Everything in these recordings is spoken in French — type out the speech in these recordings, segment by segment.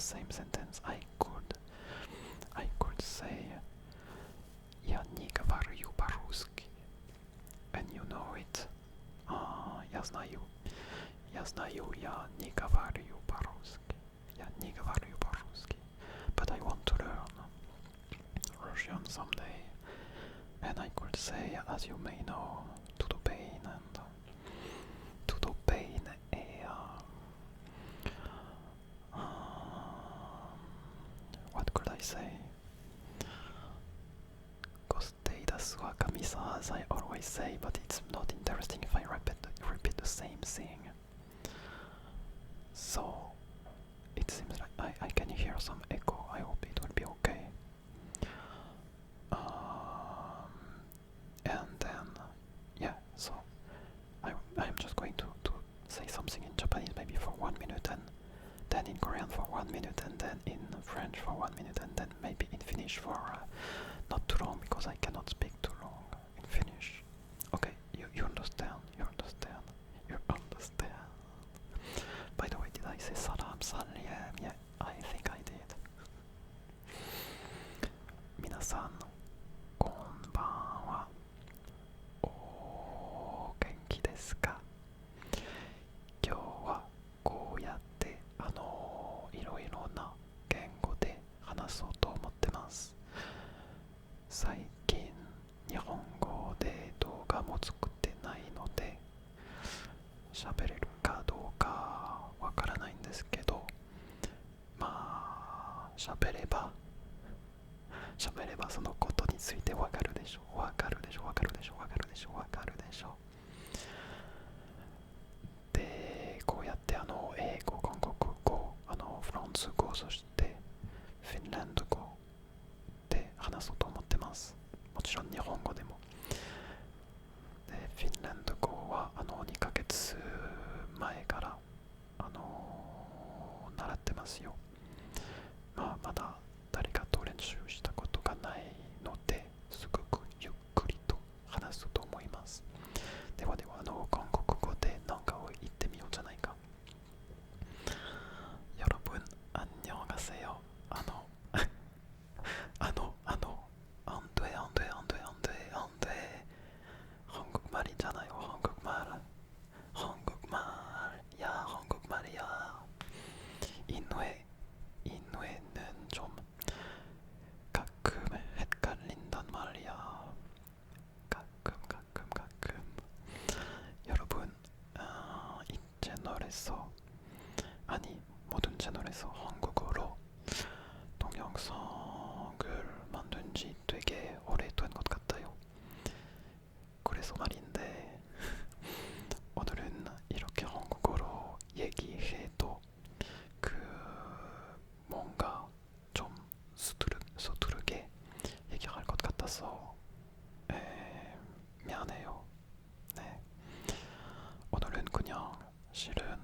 same sentence. I could say Я не говорю по-русски. And you know it. Я знаю. Я знаю, я не говорю по-русски. Я не говорю по-русски. But I want to learn Russian someday. And I could say, as you may know, tutto bene and tutto bene e what could I say? Kostei desu wa kamisa, as I always say, but it's not interesting if I repeat the same thing. So it seems like I can hear some echo. I hope it will be okay. And then, yeah, so I'm just going to say something in Japanese maybe for 1 minute, and then in Korean for 1 minute, and then in French for 1 minute, and then maybe in Finnish for not too long, because I cannot speak too long in Finnish. Okay, you understand, you understand, you understand. By the way, did I say salam saliem? Yeah, I think I did. Minasan, konbanwa. O genki desu ka? 今日はこうやっていろいろな言語で話そうと思ってます。最近日本語で動画も作ってないので喋れるかどうかわからないんですけど、まあ喋ればそのことについてわかるでしょう。で、こうやって英語、韓国語、フランス語、そしてフィンランド語で話そうと思ってます。もちろん日本語でも。で、フィンランド語は2ヶ月前から習ってますよ。まだ誰かと練習したことがないのですごくゆっくりと話すと思います。では韓国語で何かを言ってみようじゃないか。여러분 안녕하세요. 안 돼. 한국말이잖아요. 한국말이야. 인회는 좀 가끔 헷갈린단 말이야. 가끔. 여러분, 이 채널에서, 아니 모든 채널에서 한국어로 동영상을 만든 지 되게 오래된 것 같아요. 그래서 말인데 오늘은 이렇게 한국어로 얘기해도 뭔가 좀 서투르게 얘기할 것 같아서 미안해요. 네. 오늘은 그냥 실은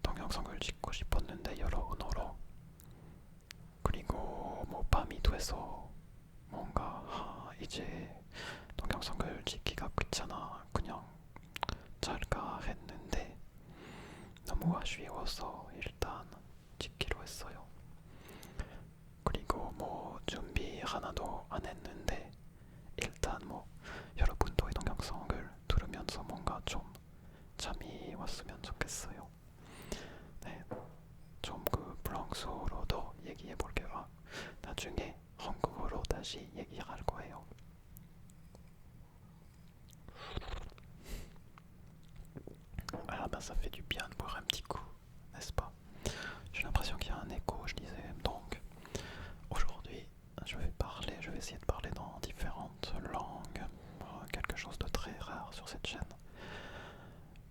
동영상을 찍고 싶었는데 여러 언어로, 그리고 뭐 밤이 돼서 뭔가 이제 동영상을 찍기가 귀찮아 그냥 잘까 했는데 너무 아쉬워서 일단 찍기로 했어요. 그리고 뭐 준비 하나도 안 했는데 일단 뭐 여러분도 이 동영상을 들으면서 뭔가 좀 잠이 왔으면 좋겠어요. 네, 좀 프랑스어로도 얘기해 볼게요. 나중에 한국어로 다시 얘기할 거예요. Ah ben ça fait du bien de boire un petit coup, n'est-ce pas? J'ai l'impression qu'il y a un écho, je disais. Donc, aujourd'hui, je vais essayer de parler dans différentes langues, quelque chose de très rare sur cette chaîne.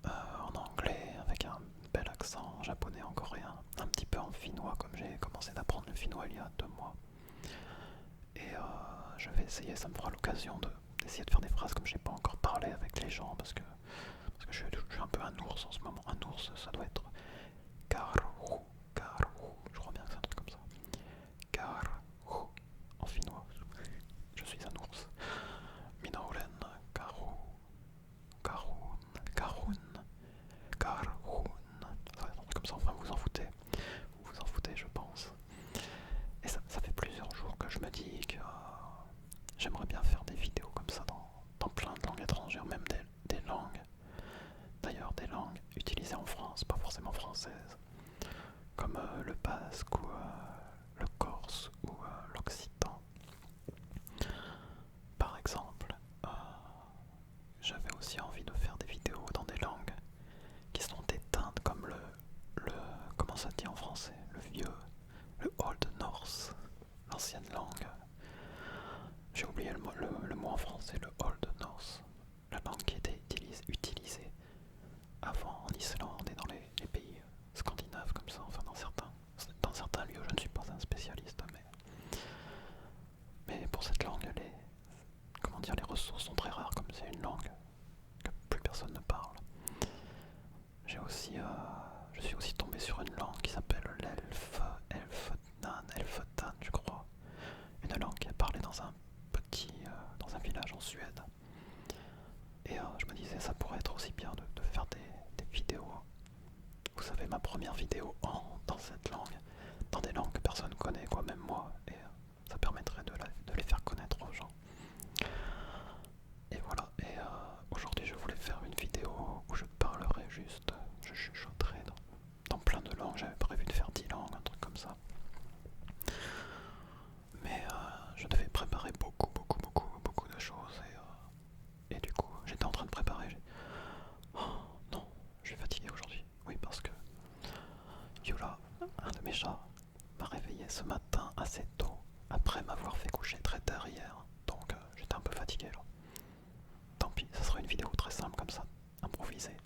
En anglais, avec un bel accent, en japonais, en coréen, un petit peu en finnois, comme j'ai commencé d'apprendre le finnois il y a 2 mois. Et je vais essayer, ça me fera l'occasion d'essayer de faire des phrases comme je n'ai pas encore parlé avec les gens, parce que je suis un peu un ours en ce moment. Un ours, ça doit être karhu, je crois bien que c'est un truc comme ça. Karhu, en finnois. Je suis un ours. Minoren, karhu, karhun, ça va être un truc comme ça. Enfin, vous vous en foutez, je français, le Old Norse, l'ancienne langue. J'ai oublié le mot en français, le Old Norse, la langue qui était utilisée avant en Islande et dans les pays scandinaves comme ça, enfin dans certains lieux. Je ne suis pas un spécialiste, mais pour cette langue, les ressources sont très rares, comme c'est une langue que plus personne ne parle. Je suis aussi tombé sur une langue qui s'appelle Elfetan, je crois. Une langue qui est parlée dans un village en Suède. Et je me disais, ça pourrait être aussi bien de faire des vidéos. Vous savez, ma première vidéo dans cette langue, dans des langues que personne connaît, quoi, même moi. Et ça permettrait de les faire connaître aux gens. Et voilà, aujourd'hui je voulais faire une vidéo où je parlerai juste, je chuchoterai dans plein de langues. J'avais prévu de faire 10 langues, un truc comme ça. Mais je devais préparer beaucoup de choses. Et du coup, j'étais en train de préparer. Oh non, je suis fatigué aujourd'hui. Oui, parce que Yola, un de mes chats, m'a réveillé ce matin assez tôt, après m'avoir fait coucher très tard hier. Donc j'étais un peu fatigué là. Tant pis, ça sera une vidéo très simple comme ça, improvisée.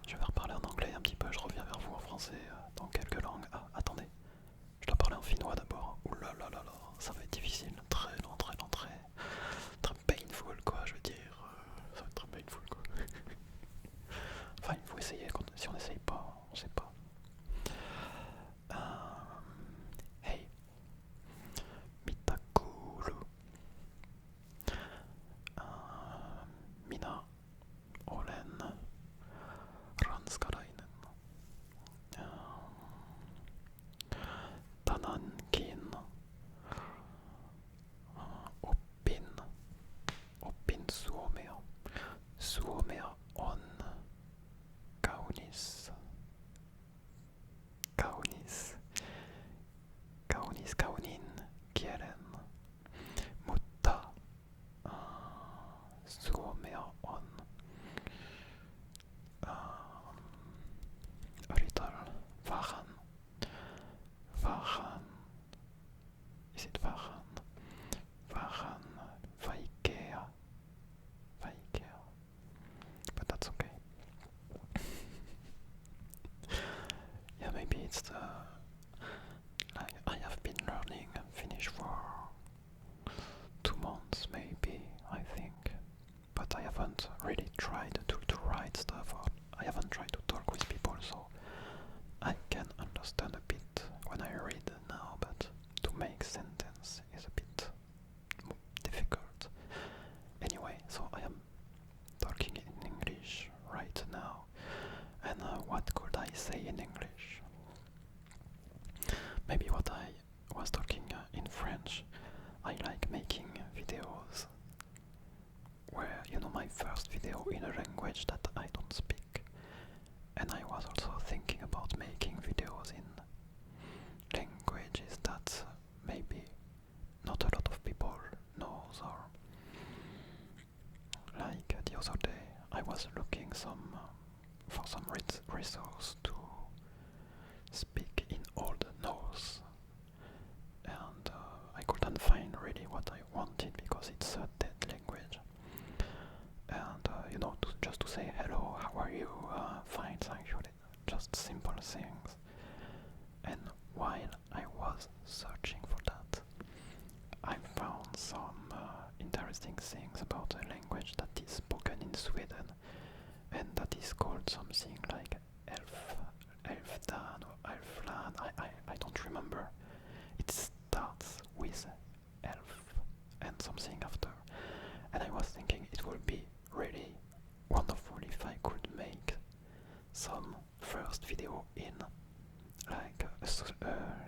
Je vais reparler en anglais un petit peu, je reviens vers vous en français dans quelques langues. Ah, attendez, je dois parler en finnois d'abord. Ouh là là là là, ça va être difficile, très lent, très painful quoi, je veux dire. Ça va être très painful quoi. Enfin, il faut essayer, si on n'essaye pas, on sait pas. Hey, Mitakulu. Minä olen ranskalainen. Tänäänkin oppin suomea. Suomea on kaunis, kaunin kielen, mutta suomea on vähän, is it vähän vaikea, but that's okay. Yeah, maybe it's I have been learning Finnish for 2 months, maybe, I think, but I haven't really tried to write stuff, or I haven't tried to talk with people, so I can understand a bit when I read now, but to make sentence is a bit difficult. Anyway, so I am talking in English right now, and what could I say in English? Maybe what I was talking in French. I like making videos where, my first video in a language that I don't speak. And I was also thinking about making videos in languages that maybe not a lot of people knows, or like the other day I was looking for some resource to speak in Old Norse, and I couldn't find really what I wanted because it's a dead language. And just to say hello, how are you, fine, thank you, just simple things. And while I was searching for that, I found some interesting things about a language that is spoken in Sweden, and that is called something like Elfdan or Elflan. I don't remember. It starts with elf and something after. And I was thinking it would be really wonderful if I could make some first video in like a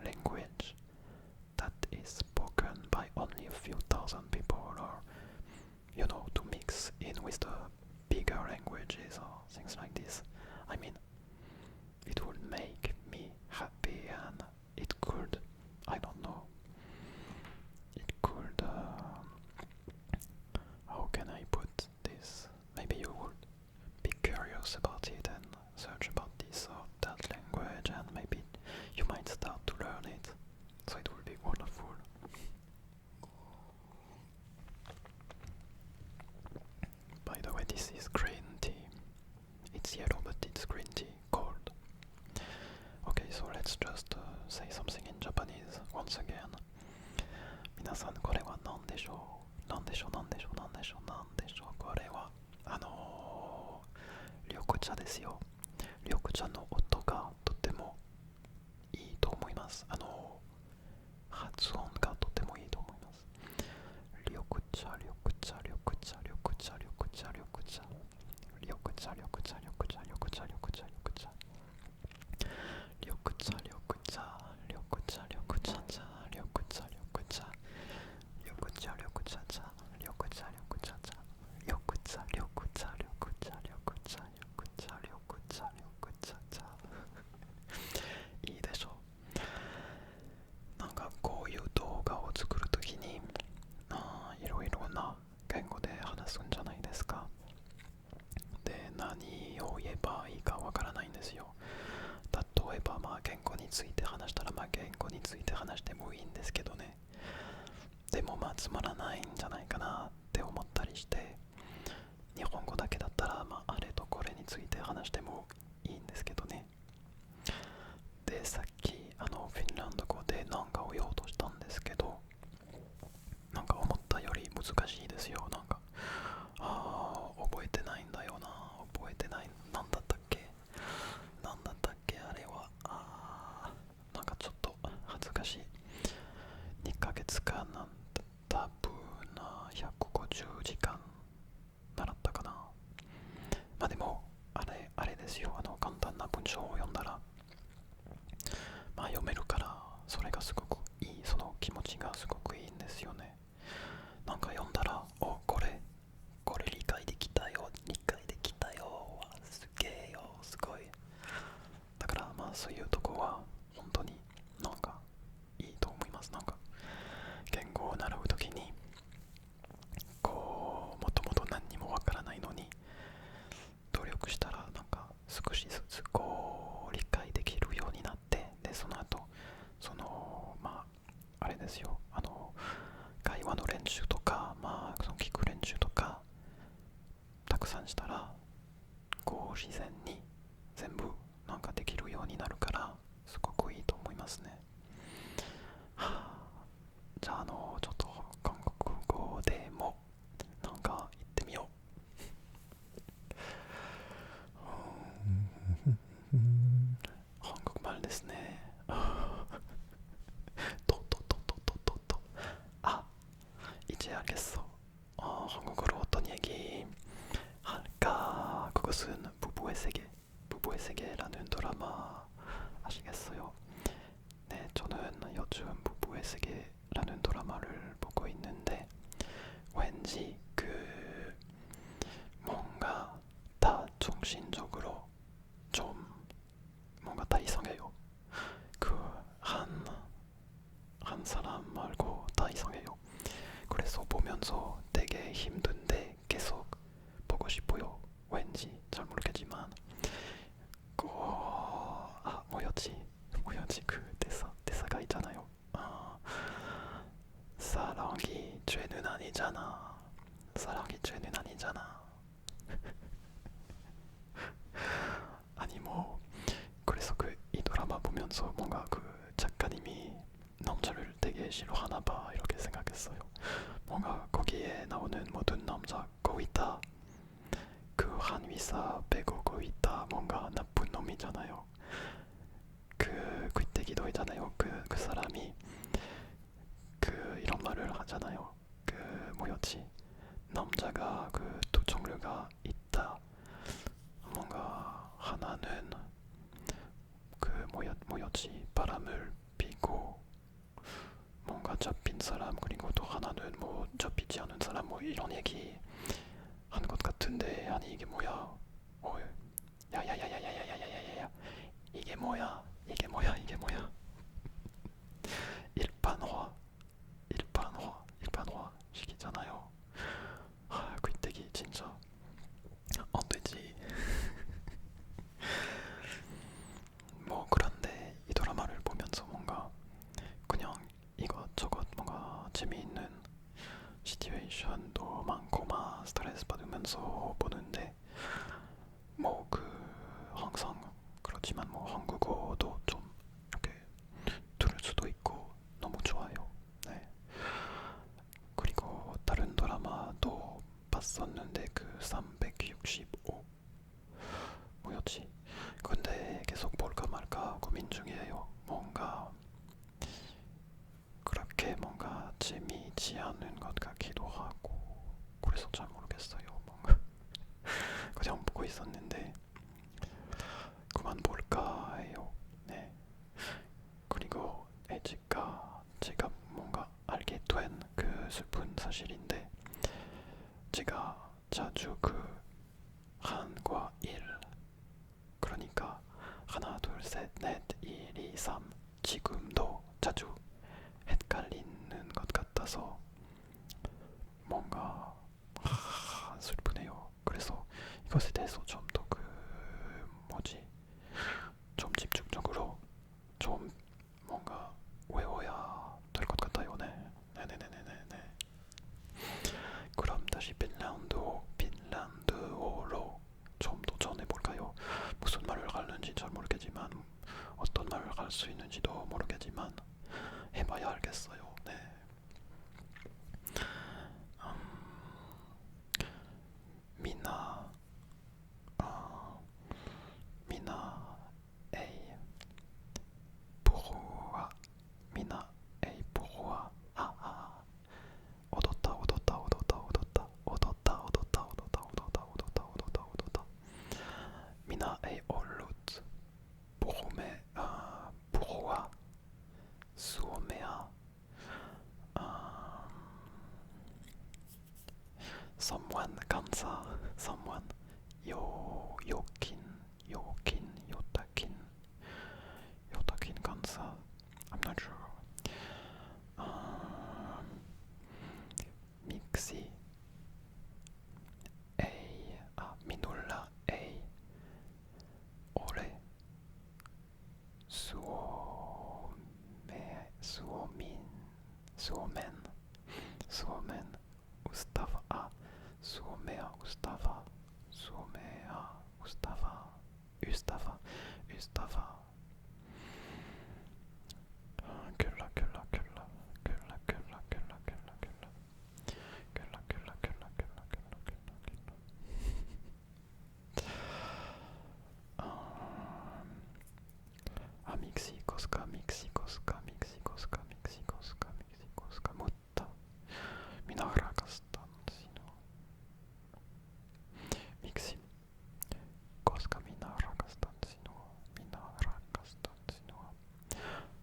language that is spoken by only a few thousand people, or to mix in with the bigger languages or things like this. I mean, it would make me happy, and it could, I don't know, it could, how can I put this? Maybe you would be curious about it and search about this or that language, and maybe By the way, this is green tea. It's yellow, but it's green tea, cold. Okay, so let's just say something in Japanese once again. 皆さんこれは何でしょう？何でしょう？何でしょう？何でしょう？何でしょう？これは緑茶ですよ。緑茶の音がとてもいいと思います。発音がとてもいいと思います。緑茶、緑茶、緑茶、緑茶、緑茶、緑茶、緑茶、緑茶、緑茶、緑茶、緑茶、緑茶、緑茶、緑茶、緑茶、緑茶、茶、緑茶、緑茶、緑茶、緑茶、茶、緑茶、緑茶、茶、緑茶、緑茶、緑茶、緑茶、緑茶、緑茶、緑茶、茶。いいでしょう。なんかこういう動画を作るときにいろいろな言語で話すんじゃないですか。で、何を言えばいいかわからないんですよ。例えば言語について話したら言語について話してもいいんですけどね。でもつまらないんじゃないかなって思ったりして、日本語だけだったらあれとこれについて話してもいいんですけどね。で、さっきフィンランド語で何かを言おうとしたんですけど、なんか思ったより難しいですよ。なんか覚えてないんだよな。覚えてない。なんだったっけあれは。なんかちょっと恥ずかしい。2ヶ月間多分150時間習ったかな。でもあれですよ。簡単な文章を読んだら読めるから、それがすごくいい。その気持ちがすごくいいんですよね。なんか読んだらこれ理解できたよ、すげえよ、すごい。だからそういうとこは本当になんかいいと思います。なんか言語を習うときにもともと何にもわからないのに努力したらなんか少しずつ理解できるようになって、でその後あれですよ、会話の練習とかその聞く練習とかたくさんしたら自然に全部なんかできるようになるから、すごくいいと思いますね。じゃあちょっと韓国語でもなんか言ってみよう。韓国말ですね。이제 알겠어. 한국어로 어떤 얘기 할까? 그것은 부부의 세계라는 드라마 아시겠어요? 네, 저는 요즘 부부의 세계라는 드라마를 보고 있는데 왠지 뭔가 다 정신적으로 좀 뭔가 다 이상해요. 한 사람 말고 다 이상해요. 그래서 보면서 되게 힘든데 계속 보고 싶어요. 왠지 잘 모르겠지만 뭐였지 그 대사가 있잖아요. 사랑이 죄는 아니잖아. 사랑이 죄는 아니잖아. 아니 그래서 이 드라마 보면서 뭔가 작가님이 남자를 되게 싫어하나봐 이렇게 생각했어요. 뭔가 거기에 나오는 모든 남자 거의 다 한의사 빼고 거의 다 뭔가 나쁜 놈이잖아요. 귀때기도 있잖아요. 그 사람이 이런 말을 하잖아요. 뭐였지? 남자가 두 종류가 있다. 뭔가 하나는 뭐였지? 바람을 피고 뭔가 잡힌 사람, 그리고 또 하나는 잡히지 않은 사람, 이런 얘기 하는 것 같은데, 아니 이게 뭐야? 야야야야야야야야야야, 이게 뭐야? 일반화식이잖아요. 귀때기 진짜 안 되지. 그런데 이 드라마를 보면서 뭔가 그냥 이것저것 뭔가 재미있는 시츄에이션도 많고 스트레스 받으면서 가서 보는데 뭐 항상 그렇지만 뭐 한국어도 좀 이렇게 들을 수도 있고 너무 좋아요. 네. 그리고 다른 드라마도 봤었는데 365 뭐였지? 근데 계속 볼까 말까 고민 중이에요. 뭔가 그렇게 뭔가 재미있지 않은 것 같기도 하고 그래서 잘 모르겠어요. 뭔가 그냥 보고 있었는데 그만 볼까 해요. 네. 그리고 제가 뭔가 알게 된 슬픈 사실인데 제가 자주 한과 일 그러니까 하나 둘 셋 넷 1, 2, 3 지금도 자주 헷갈리는 것 같아서 뭔가 슬프네요. 그래서 이것에 대해서 좀 더 뭐지 좀 집중적으로 좀 뭔가 외워야 될 것 같아요. 네. 네네네네네. 그럼 다시 핀란드어로 좀 도전해볼까요? 무슨 말을 하는지 잘 모르겠지만 어떤 말을 할 수 있는지도 모르겠지만 해봐야 알겠어요. 네. 미나 미나 에이 부르와 미나 에이 부르와 오도타 미나 에이 올룻 보호메 부르와 수오메아 someone 간사 someone 요타킨 간사 I'm not sure. 믹시 A 미놀라 A 오레 수오멘 우스타파 수오메아 우스타파 믹시코스카 못다 미나라가스탄시노 믹시 코스카 미나라가스탄시노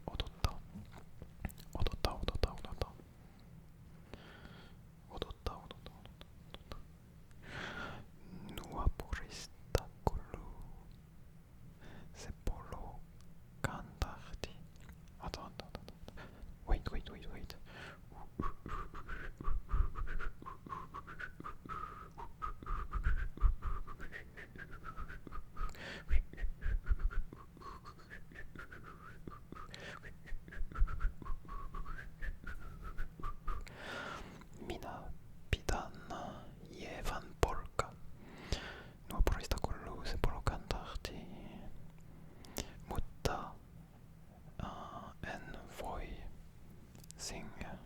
오도타 누아포리스타 콜루 세폴로 간다르디 wait 미나 비단나 예반 볼까 누아포리스타 콜루 세폴로 간다르디 mutta en voi singa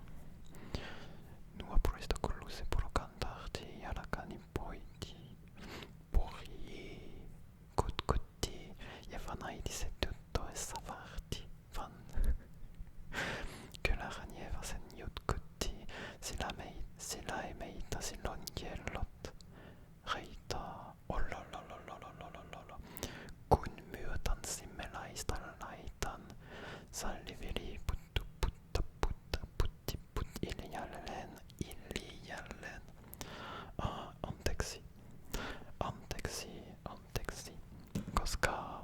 nuapurista kollusse porokantarti jalkani poiti porji kutkutti ja vanaitise tuttoessa varti van kyllä ranieva sen jutkutti sillä ei meitä silloin kellot reita ollololololololololo kun myö tanssimme laistan laitan salliveli putti illi jälleen anteeksi koska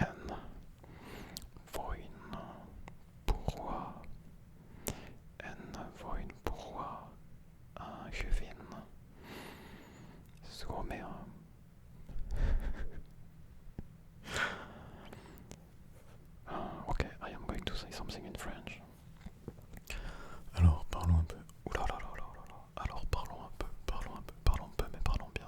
en voin puhua hyvin suomea. Okay, I am going to say something in French. Alors parlons un peu. Alors parlons un peu, mais parlons bien.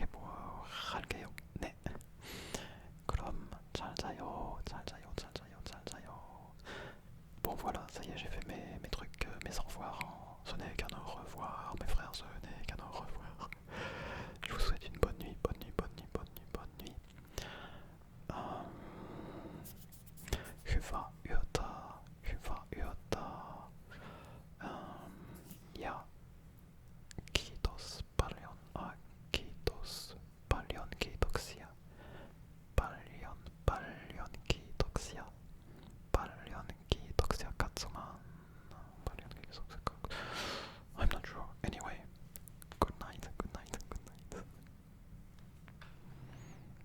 해보할게요. 네. 그럼 잘 자요, 잘 자요, 잘 자요, 잘 자요. Bon voilà, ça y est, j'ai fait mes trucs, mes au revoir. Ce n'est qu'un au revoir, mais